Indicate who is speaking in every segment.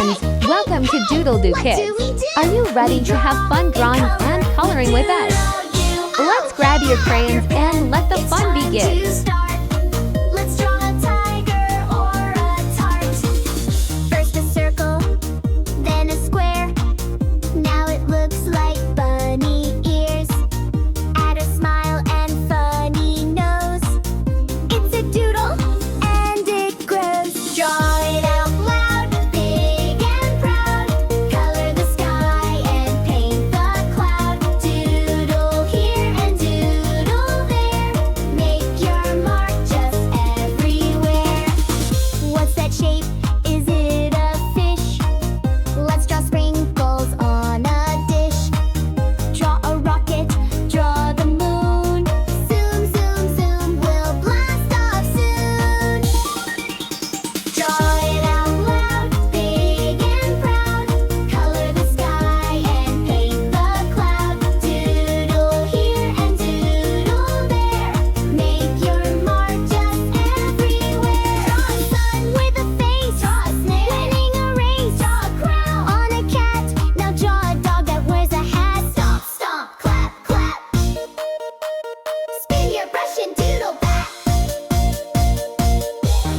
Speaker 1: friends! Welcome to DoodleDoo Kids! Are you ready to have fun drawing and coloring with us? Let's grab your crayons and let the fun begin!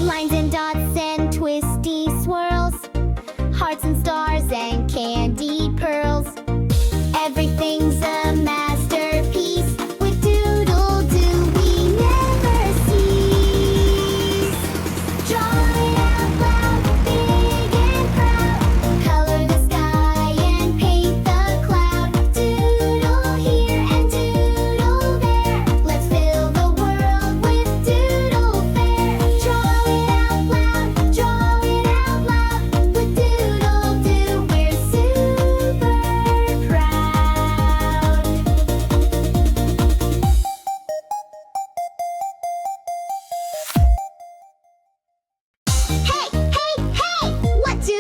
Speaker 2: Lines and dots and twisty swirls, hearts and stars and candy pearls. Everything's a masterpiece. With DoodleDoo we never cease. Draw it out loud, big and proud. Color the sky and paint the cloud. Doodle here and doodle there. Let's fill the world with doodle fair. Draw it out loud, draw it out loud. With DoodleDoo we're super proud. Hey, hey, hey! What do?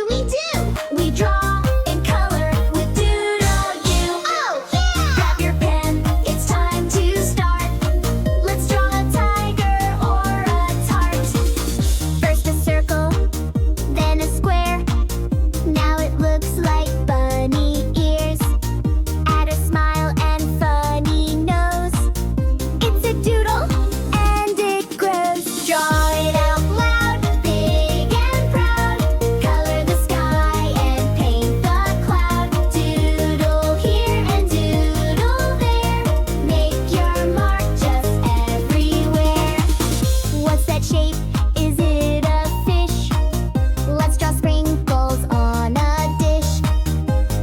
Speaker 2: We draw and color with DoodleDoo. Oh, yeah! Grab your pen, it's time to start. Let's draw a tiger or a tart. First a circle, then a square. Now it looks like bunny ears. Add a smile and funny nose. It's a doodle and it grows. Draw it out loud, big and proud. Color the sky and paint the cloud. Doodle here and doodle there. Make your mark just everywhere. What's that shape? Is it a fish? Let's draw sprinkles on a dish.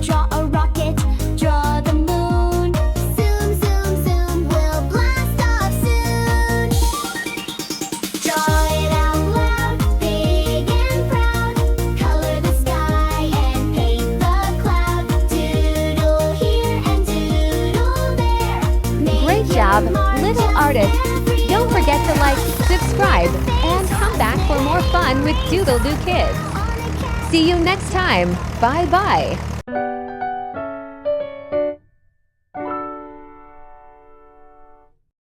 Speaker 2: Draw a rocket, draw the moon. Zoom, zoom, zoom, we'll blast off soon. Draw it out loud, big and proud. Color the sky and paint the cloud. Doodle here and doodle there. Make
Speaker 1: Great
Speaker 2: your
Speaker 1: job,
Speaker 2: mark
Speaker 1: little
Speaker 2: just
Speaker 1: artist! Don't forget to like,
Speaker 2: everywhere.
Speaker 1: subscribe, and come back for more fun with DoodleDoo Kids! See you next time! Bye-bye!